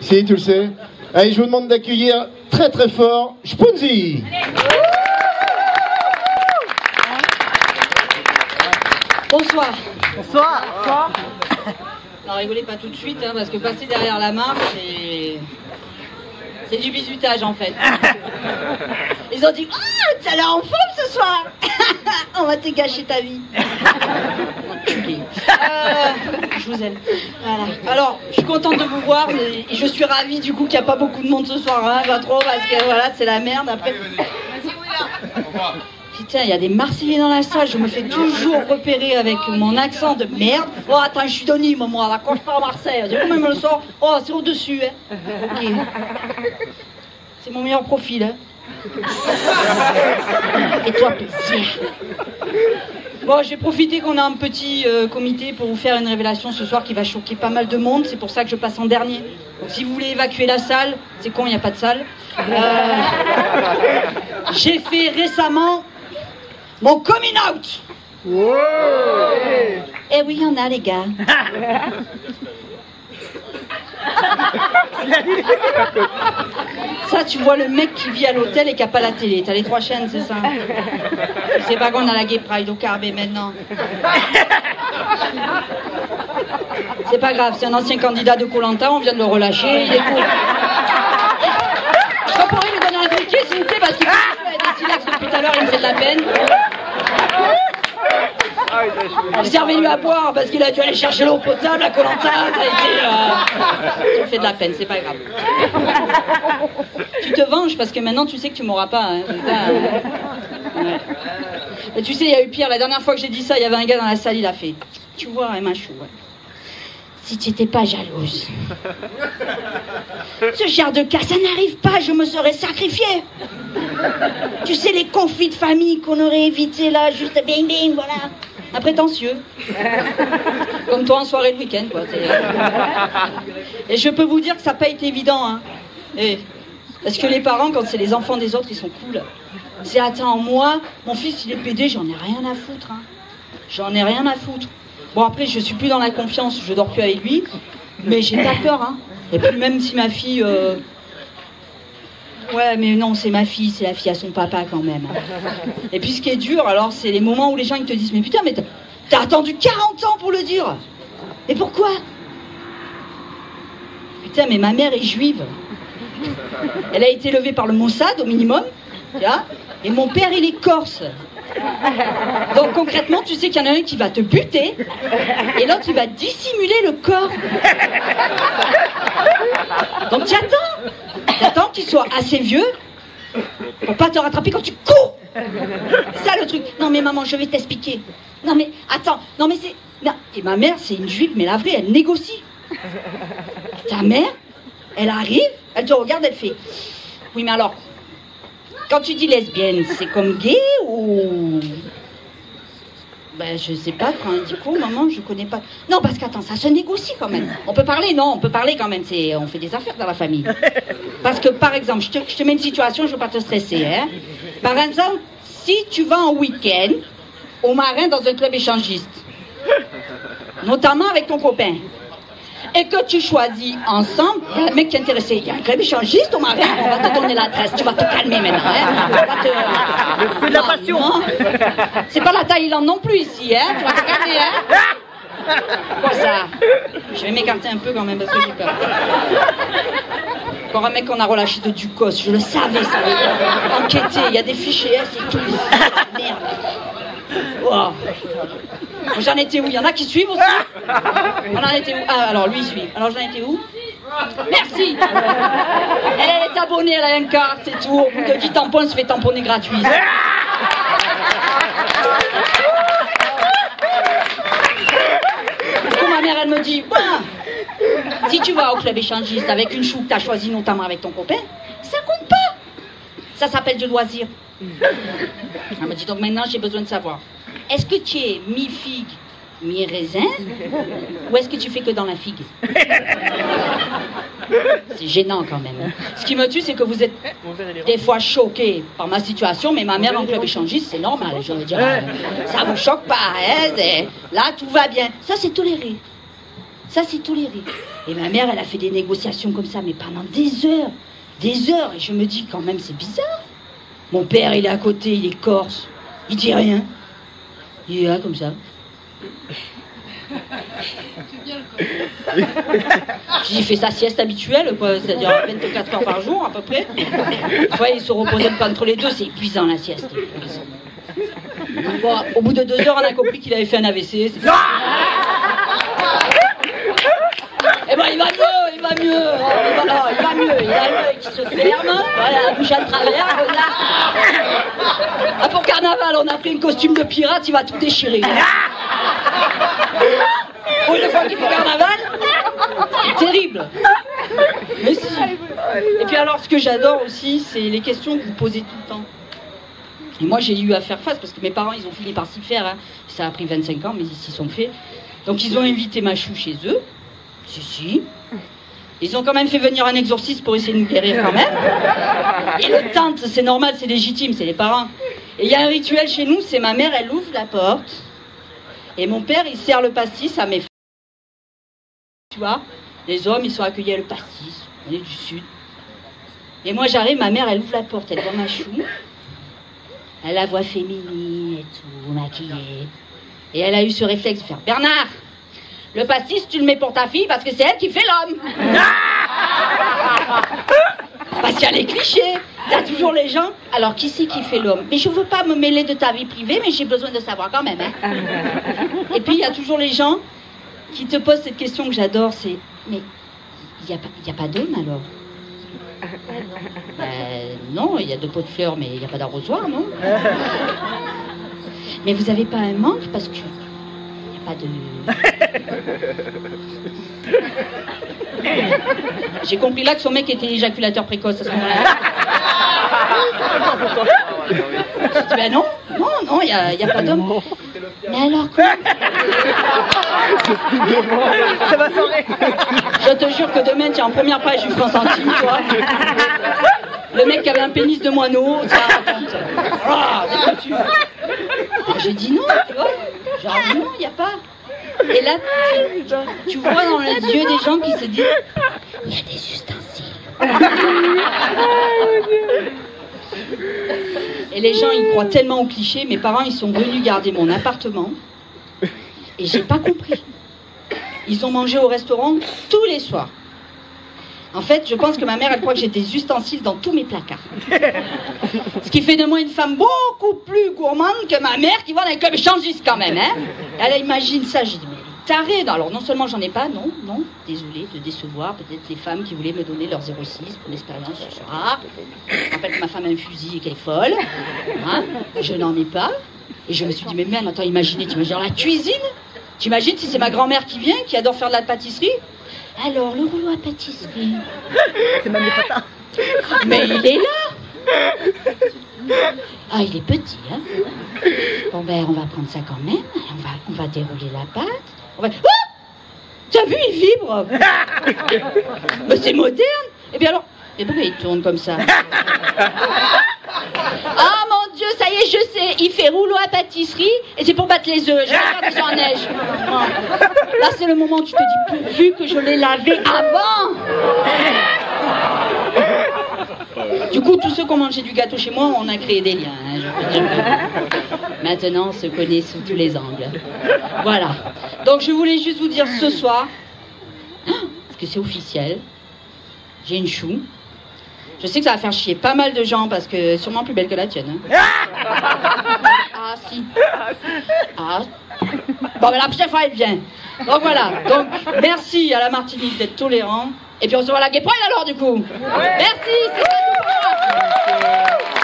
Si, tu le sais. Allez, je vous demande d'accueillir très très fort Spunzi. Bonsoir. Bonsoir. Bonsoir. Non, rigolez pas tout de suite, hein, parce que passer derrière la marche, c'est du bisutage en fait. Ils ont dit « Oh, t'as l'air en forme ce soir. On va te gâcher ta vie. » Enculé. Je vous aime. Voilà. Alors, je suis contente de vous voir, mais je suis ravie du coup qu'il n'y a pas beaucoup de monde ce soir, hein, pas trop, parce que voilà, c'est la merde après. Putain, il y a des Marseillais dans la salle, je me fais toujours repérer avec mon accent de merde. Oh, attends, je suis de Nîmes, moi, là, quand je pars à Marseille, j'ai quand même le sort. Oh, c'est au-dessus, hein. Okay. C'est mon meilleur profil, hein. Et toi, plaisir. Bon, j'ai profité qu'on a un petit comité pour vous faire une révélation ce soir qui va choquer pas mal de monde. C'est pour ça que je passe en dernier. Donc si vous voulez évacuer la salle, c'est con, il n'y a pas de salle. J'ai fait récemment mon coming out. Eh oui, il y en a, les gars. Ça, tu vois le mec qui vit à l'hôtel et qui n'a pas la télé. T'as les 3 chaînes, c'est ça? C'est pas qu'on a la Gay Pride au Carbet maintenant. C'est pas grave, c'est un ancien candidat de Koh-Lanta, on vient de le relâcher, il est cool. Je pourrais lui donner un briquet, s'il vous plaît, parce qu'il fait des silex depuis tout à l'heure, il me fait de la peine. Servez-lui à boire parce qu'il a dû aller chercher l'eau potable à Koh-Lanta. Ça a été. Ça me fait de la peine, c'est pas grave. Tu te venges parce que maintenant tu sais que tu m'auras pas. Hein. Ouais. Et tu sais, il y a eu pire. La dernière fois que j'ai dit ça, il y avait un gars dans la salle, il a fait. Tu vois, Emma Chou, ouais. Si tu n'étais pas jalouse. Ce genre de cas, ça n'arrive pas, je me serais sacrifiée. Tu sais, les conflits de famille qu'on aurait évités là, juste bing bing, voilà. Imprétentieux. Comme toi en soirée de week-end, quoi. Et je peux vous dire que ça n'a pas été évident, hein. Parce que les parents, quand c'est les enfants des autres, ils sont cool. C'est attends, moi, mon fils il est pédé, j'en ai rien à foutre, hein. J'en ai rien à foutre. Bon, après, je suis plus dans la confiance, je dors plus avec lui, mais j'ai pas peur, hein. Et puis même si ma fille... Ouais, mais non, c'est ma fille, c'est la fille à son papa quand même. Et puis ce qui est dur, alors, c'est les moments où les gens ils te disent « Mais putain, mais t'as attendu 40 ans pour le dire. Et pourquoi ?» Putain, mais ma mère est juive. Elle a été élevée par le Mossad, au minimum, tu vois, et mon père, il est corse. Donc concrètement, tu sais qu'il y en a un qui va te buter et l'autre il va dissimuler le corps. Donc tu attends qu'il soit assez vieux pour pas te rattraper quand tu cours. C'est ça le truc. Non mais maman, je vais t'expliquer. Non mais attends, non mais c'est... Non. Et ma mère, c'est une juive, mais la vraie, elle négocie. Ta mère, elle arrive, elle te regarde, elle fait... Oui mais alors... Quand tu dis lesbienne, c'est comme gay ou... Ben, je sais pas, quand on dit quoi, maman, je connais pas. Non, parce qu'attends, ça se négocie quand même. On peut parler, non, on peut parler quand même. On fait des affaires dans la famille. Parce que, par exemple, je te mets une situation, je veux pas te stresser, hein. Par exemple, si tu vas en week-end au Marin dans un club échangiste, notamment avec ton copain, et que tu choisis ensemble, il y a un mec qui est intéressé, il y a un club échangiste au Marin, on va te donner l'adresse, tu vas te calmer maintenant, hein. Le feu de la passion. Non. C'est pas la Thaïlande non plus ici, hein. Tu vas te calmer, hein. Quoi ça? Je vais m'écarter un peu quand même parce que j'ai peur. Encore un mec qu'on a relâché de Ducos, je le savais ça. Enquêter, il y a des fichiers, hein, c'est tout. Merde. Wow. J'en étais où? Il y en a qui suivent aussi? On en était où? Ah, alors lui il suit. Alors j'en étais où? Merci. Elle est abonnée, elle a une carte et tout. Au bout de 10 tampons, elle se fait tamponner gratuit. Du coup, ma mère, elle me dit, bah, si tu vas au club échangiste avec une chou que tu as choisie notamment avec ton copain, ça compte pas. Ça s'appelle du loisir. Elle me dit, donc maintenant, j'ai besoin de savoir. Est-ce que tu es mi-figue, mi-raisin, ou est-ce que tu fais que dans la figue? C'est gênant quand même. Ce qui me tue, c'est que vous êtes des fois choqués par ma situation, mais ma mère en club échangiste, c'est normal. Je veux dire, ça vous choque pas, hein? Là, tout va bien. Ça, c'est toléré. Ça, c'est toléré. Et ma mère, elle a fait des négociations comme ça, mais pendant des heures. Des heures. Et je me dis, quand même, c'est bizarre. Mon père, il est à côté, il est corse. Il dit rien. Il est là, comme ça. J'ai fait sa sieste habituelle, quoi, c'est-à-dire 24 heures par jour, à peu près. Ouais, il se reposait pas entre les deux, c'est épuisant, la sieste. Bon, au bout de 2 heures, on a compris qu'il avait fait un AVC. Eh ben, il va mieux, il va mieux. Il va mieux. Il a l'œil qui se ferme, voilà, la bouche à travers. Ah, pour carnaval, on a pris un costume de pirate, il va tout déchirer. Pour une fois qu'il fait carnaval, c'est terrible. Mais si. Et puis alors, ce que j'adore aussi, c'est les questions que vous posez tout le temps. Et moi, j'ai eu à faire face, parce que mes parents, ils ont fini par s'y faire. Hein. Ça a pris 25 ans, mais ils s'y sont faits. Donc, ils ont invité ma chou chez eux. Si. Ils ont quand même fait venir un exorciste pour essayer de nous guérir quand même. Et le tante, c'est normal, c'est légitime, c'est les parents. Et il y a un rituel chez nous, c'est ma mère, elle ouvre la porte. Et mon père, il sert le pastis à mes femmes. Tu vois, les hommes, ils sont accueillis à le pastis. On est du sud. Et moi, j'arrive, ma mère, elle ouvre la porte, elle voit ma chou. Elle a la voix féminine et tout, maquillée. Et elle a eu ce réflexe de faire, Bernard, le pastis, tu le mets pour ta fille parce que c'est elle qui fait l'homme. Parce qu'il y a les clichés. Il y a toujours les gens. Alors, qui c'est qui fait l'homme? Mais je veux pas me mêler de ta vie privée, mais j'ai besoin de savoir quand même. Hein. Et puis, il y a toujours les gens qui te posent cette question que j'adore, c'est, mais il n'y a pas d'homme alors? Non, il y a 2 pots de fleurs, mais il n'y a pas d'arrosoir, non? Mais vous n'avez pas un manque parce que il n'y a pas de... J'ai compris là que son mec était éjaculateur précoce à ce moment-là. J'ai dit, ben non, il n'y a pas d'homme. Mais alors quoi? Ça va s'arrêter. Je te jure que demain, tu es en première page du France Intime, toi. Le mec qui avait un pénis de moineau, ça raconte. J'ai dit non, tu vois. Genre non, il n'y a pas. Et là, tu vois dans les yeux des gens qui se disent, il y a des ustensiles. Et les gens, ils croient tellement aux clichés. Mes parents, ils sont venus garder mon appartement. Et j'ai pas compris. Ils ont mangé au restaurant tous les soirs. En fait, je pense que ma mère, elle croit que j'ai des ustensiles dans tous mes placards. Ce qui fait de moi une femme beaucoup plus gourmande que ma mère qui va dans les clubs échangistes quand même. Hein. Elle imagine ça, j'ai dit, mais elle est tarée. Alors non seulement j'en ai pas, non, désolée de décevoir peut-être les femmes qui voulaient me donner leur 06 pour l'expérience ce soir. Je rappelle que ma femme a un fusil et qu'elle est folle. Hein. Je n'en ai pas. Et je me suis dit, mais merde, attends, t'imagines dans la cuisine? T'imagines si c'est ma grand-mère qui vient, qui adore faire de la pâtisserie? Alors, le rouleau à pâtisserie. C'est même les patins. Mais il est là. Ah, il est petit, hein. Bon, ben, on va prendre ça quand même. On va dérouler la pâte. Oh, t'as vu, il vibre. Mais c'est moderne. Et bien alors, et pourquoi il tourne comme ça? Ah mon Dieu, ça y est, je sais, il fait rouleau à pâtisserie et c'est pour battre les œufs. Je regarde, ils sont en neige. Là, c'est le moment où tu te dis, pourvu que je l'ai lavé avant. Du coup, tous ceux qui ont mangé du gâteau chez moi, on a créé des liens. Hein, je peux dire que maintenant, on se connaît sous tous les angles. Voilà. Donc, je voulais juste vous dire ce soir, parce que c'est officiel, j'ai une chou. Je sais que ça va faire chier pas mal de gens parce que sûrement plus belle que la tienne. Hein. Ah si. Ah. Bon, mais la prochaine fois elle vient. Donc voilà. Donc merci à la Martinique d'être tolérant. Et puis on se voit à la Guépoil alors du coup. Merci. C'est ça tout pour moi.